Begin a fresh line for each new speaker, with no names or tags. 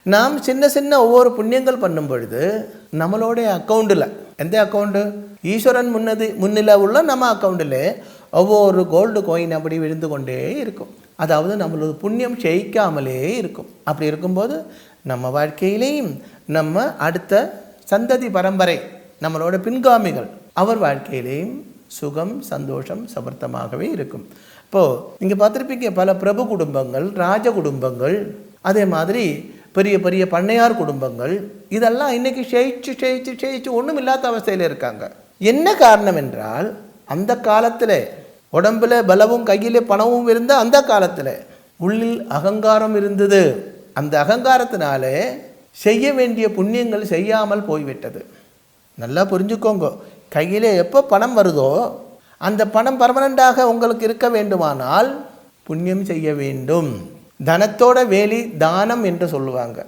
நாம் சின்ன சின்ன ஒவ்வொரு புண்ணியங்கள் பண்ணும் பொழுது நம்மளுடைய அக்கௌண்ட்டில், எந்த அக்கௌண்ட்டு, ஈஸ்வரன் முன்னிலை உள்ள நம்ம அக்கௌண்ட்டில் ஒவ்வொரு கோல்டு காயின் அப்படி விழுந்து கொண்டே இருக்கும். அதாவது நம்மளோட புண்ணியம் ஜெயிக்காமலே இருக்கும். அப்படி இருக்கும்போது நம்ம வாழ்க்கையிலேயும் நம்ம அடுத்த சந்ததி பரம்பரை, நம்மளோட பின்காமிகள், அவர் வாழ்க்கையிலேயும் சுகம் சந்தோஷம் சமர்த்தமாகவே இருக்கும். இப்போது நீங்கள் பார்த்துருப்பீங்க, பல பிரபு குடும்பங்கள், ராஜ குடும்பங்கள், அதே மாதிரி பெரிய பெரிய பண்ணையார் குடும்பங்கள், இதெல்லாம் இன்றைக்கி ஷெயிச்சு ஒன்றும் இல்லாத அவஸ்தையில் இருக்காங்க. என்ன காரணம் என்றால், அந்த காலத்தில் உடம்பில் பலவும் கையில் பணமும் இருந்த அந்த காலத்தில் உள்ளில் அகங்காரம் இருந்தது. அந்த அகங்காரத்தினாலே செய்ய வேண்டிய புண்ணியங்கள் செய்யாமல் போய்விட்டது. நல்லா புரிஞ்சுக்கோங்க, கையில் எப்போ பணம் வருதோ அந்த பணம் பர்மனண்டாக உங்களுக்கு இருக்க வேண்டுமானால் புண்ணியம் செய்ய வேண்டும். தனத்தோட வேலி தானம் என்று சொல்லுவாங்க.